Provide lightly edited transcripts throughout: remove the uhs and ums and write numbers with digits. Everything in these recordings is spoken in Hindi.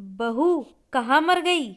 बहू कहाँ मर गई?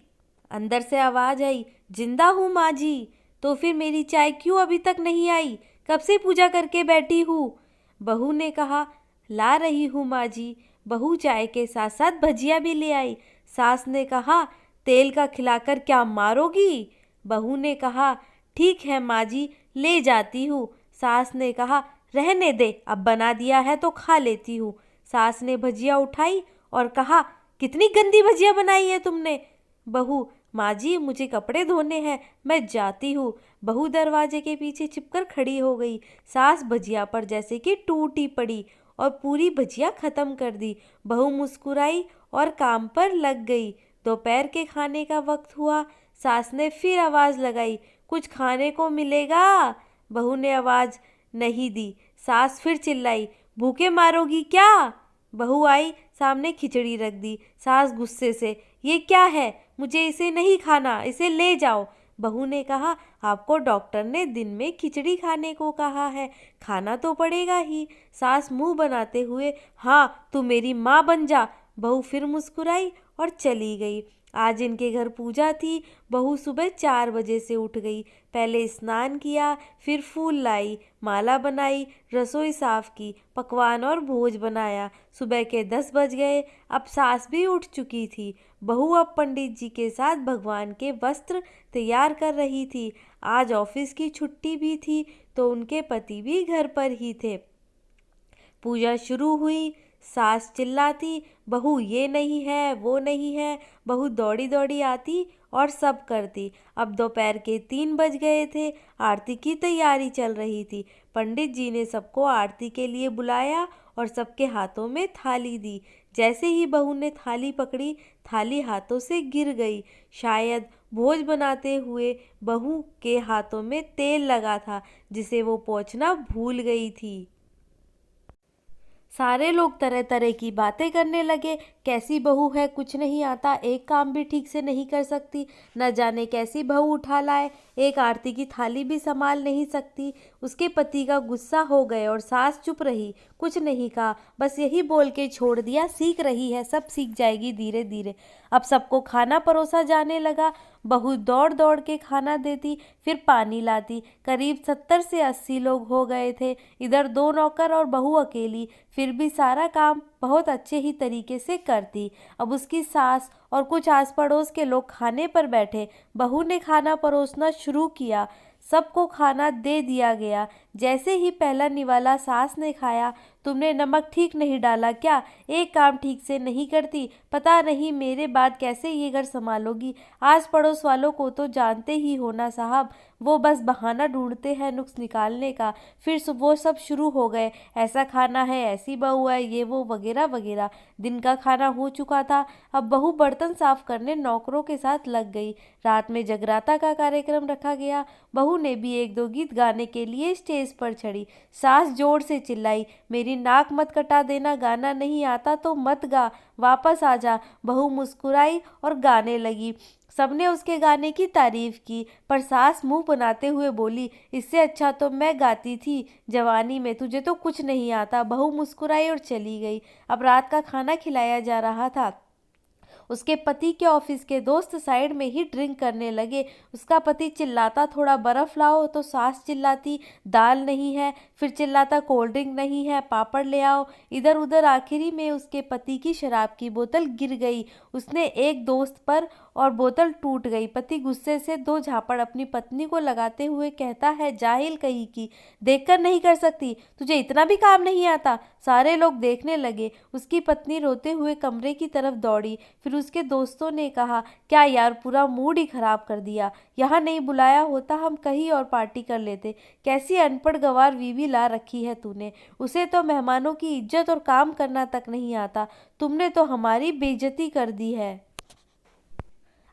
अंदर से आवाज आई। जिंदा हूँ माँ जी। तो फिर मेरी चाय क्यों अभी तक नहीं आई? कब से पूजा करके बैठी हूँ। बहू ने कहा, ला रही हूँ माँ जी। बहू चाय के साथ साथ भजिया भी ले आई। सास ने कहा, तेल का खिलाकर क्या मारोगी? बहू ने कहा, ठीक है माँ जी, ले जाती हूँ। सास ने कहा, रहने दे, अब बना दिया है तो खा लेती हूँ। सास ने भजिया उठाई और कहा, कितनी गंदी भजिया बनाई है तुमने। बहू, माँ जी मुझे कपड़े धोने हैं, मैं जाती हूँ। बहू दरवाजे के पीछे छिपकर खड़ी हो गई। सास भजिया पर जैसे कि टूटी पड़ी और पूरी भजिया खत्म कर दी। बहू मुस्कुराई और काम पर लग गई। दोपहर के खाने का वक्त हुआ। सास ने फिर आवाज लगाई, कुछ खाने को मिलेगा? बहू ने आवाज नहीं दी। सास फिर चिल्लाई, भूखे मारोगी क्या? बहू आई, सामने खिचड़ी रख दी। सास गुस्से से, ये क्या है? मुझे इसे नहीं खाना, इसे ले जाओ। बहू ने कहा, आपको डॉक्टर ने दिन में खिचड़ी खाने को कहा है, खाना तो पड़ेगा ही। सास मुंह बनाते हुए, हाँ तू मेरी माँ बन जा। बहू फिर मुस्कुराई और चली गई। आज इनके घर पूजा थी। बहू सुबह 4 बजे से उठ गई। पहले स्नान किया, फिर फूल लाई, माला बनाई, रसोई साफ की, पकवान और भोज बनाया। सुबह के 10 बज गए। अब सास भी उठ चुकी थी। बहू अब पंडित जी के साथ भगवान के वस्त्र तैयार कर रही थी। आज ऑफिस की छुट्टी भी थी तो उनके पति भी घर पर ही थे। पूजा शुरू हुई। सास चिल्लाती, बहू ये नहीं है, वो नहीं है। बहू दौड़ी दौड़ी आती और सब करती। अब दोपहर के 3 बज गए थे। आरती की तैयारी चल रही थी। पंडित जी ने सबको आरती के लिए बुलाया और सबके हाथों में थाली दी। जैसे ही बहू ने थाली पकड़ी, थाली हाथों से गिर गई। शायद भोज बनाते हुए बहू के हाथों में तेल लगा था, जिसे वो पोंछना भूल गई थी। सारे लोग तरह तरह की बातें करने लगे। कैसी बहू है, कुछ नहीं आता, एक काम भी ठीक से नहीं कर सकती, न जाने कैसी बहू उठा लाए, एक आरती की थाली भी संभाल नहीं सकती। उसके पति का गुस्सा हो गए और सास चुप रही, कुछ नहीं कहा, बस यही बोल के छोड़ दिया, सीख रही है, सब सीख जाएगी धीरे धीरे। अब सबको खाना परोसा जाने लगा। बहू दौड़ दौड़ के खाना देती, फिर पानी लाती। करीब 70 से 80 लोग हो गए थे। इधर 2 नौकर और बहू अकेली, फिर भी सारा काम बहुत अच्छे ही तरीके से करती। अब उसकी सास और कुछ आस पड़ोस के लोग खाने पर बैठे। बहू ने खाना परोसना शुरू किया। सबको खाना दे दिया गया। जैसे ही पहला निवाला सास ने खाया, तुमने नमक ठीक नहीं डाला क्या? एक काम ठीक से नहीं करती, पता नहीं मेरे बाद कैसे ये घर संभालोगी। आस पड़ोस वालों को तो जानते ही हो ना साहब, वो बस बहाना ढूंढते हैं नुक्स निकालने का। फिर वो सब शुरू हो गए, ऐसा खाना है, ऐसी बहू है, ये वो वगैरह वगैरह। दिन का खाना हो चुका था। अब बहू बर्तन साफ करने नौकरों के साथ लग गई। रात में जगराता का कार्यक्रम रखा गया। बहू ने भी 1-2 गीत गाने के लिए स्टेज पर चढ़ी। सास जोर से चिल्लाई, मेरी नाक मत कटा देना, गाना नहीं आता तो मत गा, वापस आ जा। बहू मुस्कुराई और गाने लगी। सबने उसके गाने की तारीफ की, पर सास मुंह बनाते हुए बोली, इससे अच्छा तो मैं गाती थी जवानी में, तुझे तो कुछ नहीं आता। बहू मुस्कुराई और चली गई। अब रात का खाना खिलाया जा रहा था। उसके पति के ऑफिस के दोस्त साइड में ही ड्रिंक करने लगे। उसका पति चिल्लाता, थोड़ा बर्फ लाओ, तो सास चिल्लाती, दाल नहीं है, फिर चिल्लाता, कोल्ड ड्रिंक नहीं है, पापड़ ले आओ। इधर उधर आखिरी में उसके पति की शराब की बोतल गिर गई उसने एक दोस्त पर और बोतल टूट गई। पति गुस्से से 2 झापड़ अपनी पत्नी को लगाते हुए कहता है, जाहिल कहीं की, देखकर नहीं कर सकती, तुझे इतना भी काम नहीं आता। सारे लोग देखने लगे। उसकी पत्नी रोते हुए कमरे की तरफ दौड़ी। फिर उसके दोस्तों ने कहा, क्या यार, पूरा मूड ही खराब कर दिया, यहाँ नहीं बुलाया होता, हम कहीं और पार्टी कर लेते। कैसी अनपढ़ गंवार बीवी ला रखी है तूने, उसे तो मेहमानों की इज्जत और काम करना तक नहीं आता, तुमने तो हमारी बेइज्जती कर दी है।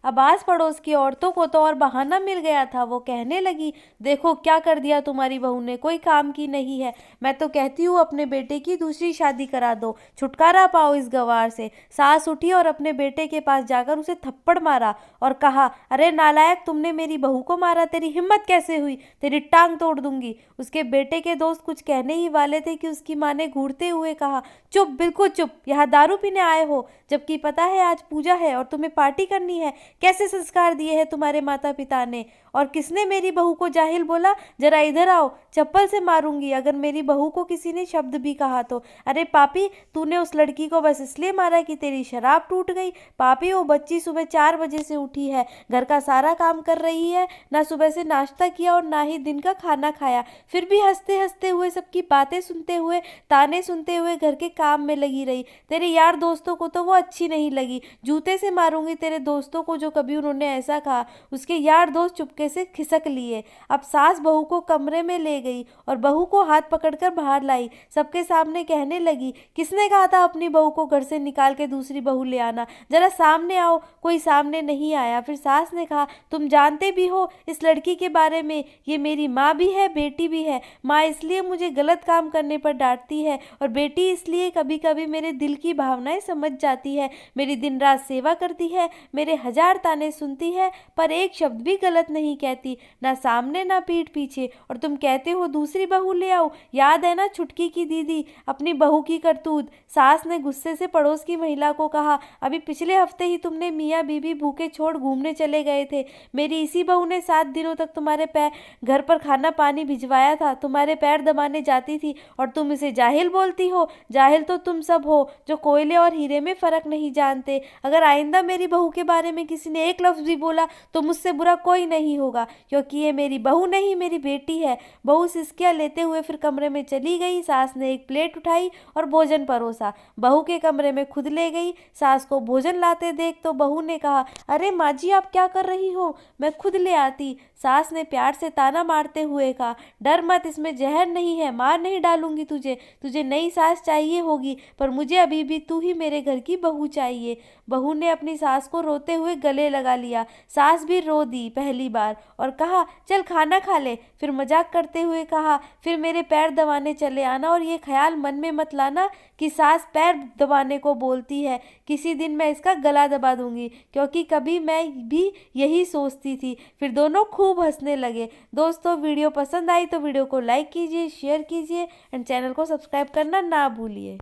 अब आस पड़ोस की औरतों को तो और बहाना मिल गया था। वो कहने लगी, देखो क्या कर दिया तुम्हारी बहू ने, कोई काम की नहीं है। मैं तो कहती हूँ अपने बेटे की दूसरी शादी करा दो, छुटकारा पाओ इस गंवार से। सास उठी और अपने बेटे के पास जाकर उसे थप्पड़ मारा और कहा, अरे नालायक, तुमने मेरी बहू को मारा, तेरी हिम्मत कैसे हुई, तेरी टांग तोड़ दूंगी। उसके बेटे के दोस्त कुछ कहने ही वाले थे कि उसकी माँ ने घूरते हुए कहा, चुप, बिल्कुल चुप, यहाँ दारू पीने आए हो, जबकि पता है आज पूजा है और तुम्हें पार्टी करनी है। कैसे संस्कार दिए हैं तुम्हारे माता पिता ने? और किसने मेरी बहू को जाहिल बोला? जरा इधर आओ, चप्पल से मारूंगी अगर मेरी बहू को किसी ने शब्द भी कहा तो। अरे पापी, तूने उस लड़की को बस इसलिए मारा कि तेरी शराब टूट गई। पापी, वो बच्ची सुबह 4 बजे से उठी है, घर का सारा काम कर रही है, ना सुबह से नाश्ता किया और ना ही दिन का खाना खाया, फिर भी हंसते हंसते हुए, सबकी बातें सुनते हुए, ताने सुनते हुए घर के काम में लगी रही। तेरे यार दोस्तों को तो वो अच्छी नहीं लगी। जूते से मारूंगी तेरे दोस्तों को जो कभी उन्होंने ऐसा कहा। उसके यार दोस्त चुपके से खिसक लिए। अब सास बहू को कमरे में ले गई और बहू को हाथ पकड़कर बाहर लाई। सबके सामने कहने लगी, किसने कहा था अपनी बहू को घर से निकाल के दूसरी बहू ले आना? जरा सामने आओ। कोई सामने नहीं आया। फिर सास ने कहा, तुम जानते भी हो इस लड़की के बारे में, ये मेरी माँ भी है, बेटी भी है। माँ इसलिए मुझे गलत काम करने पर डांटती है और बेटी इसलिए कभी कभी मेरे दिल की भावनाएं समझ जाती है। मेरी दिन रात सेवा करती है, मेरे 1000 ताने सुनती है, पर एक शब्द भी गलत नहीं कहती, ना सामने ना पीठ पीछे। और तुम कहते हो दूसरी बहू ले आओ। याद है ना छुटकी की दीदी, अपनी बहू की करतूत? सास ने गुस्से से पड़ोस की महिला को कहा, अभी पिछले हफ्ते ही तुमने मियाँ बीबी भूखे छोड़ घूमने चले गए थे। मेरी इसी बहू ने 7 दिनों तक तुम्हारे पैर घर पर खाना पानी भिजवाया था, तुम्हारे पैर दबाने जाती थी और तुम इसे जाहिल बोलती हो। जाहिल तो तुम सब हो जो कोयले और हीरे में फर्क नहीं जानते। अगर आइंदा मेरी बहू के बारे में किसी ने एक लफ्ज भी बोला तो मुझसे बुरा कोई नहीं होगा, क्योंकि ये मेरी बहू नहीं, मेरी बेटी है। बहू सिसकियां लेते हुए फिर कमरे में चली गई। सास ने एक प्लेट उठाई और भोजन परोसा, बहू के कमरे में खुद ले गई। सास को भोजन लाते देख तो बहू ने कहा, अरे माँ जी, आप क्या कर रही हो, मैं खुद ले आती। सास ने प्यार से ताना मारते हुए कहा, डर मत, इसमें जहर नहीं है, मार नहीं डालूंगी तुझे। तुझे नई सास चाहिए होगी, पर मुझे अभी भी तू ही मेरे घर की बहू चाहिए। बहू ने अपनी सास को रोते हुए गले लगा लिया। सास भी रो दी पहली बार और कहा, चल खाना खा ले। फिर मजाक करते हुए कहा, फिर मेरे पैर दबाने चले आना और ये ख्याल मन में मत लाना कि सास पैर दबाने को बोलती है। किसी दिन मैं इसका गला दबा दूंगी, क्योंकि कभी मैं भी यही सोचती थी। फिर दोनों खूब हंसने लगे। दोस्तों, वीडियो पसंद आई तो वीडियो को लाइक कीजिए, शेयर कीजिए एंड चैनल को सब्सक्राइब करना ना भूलिए।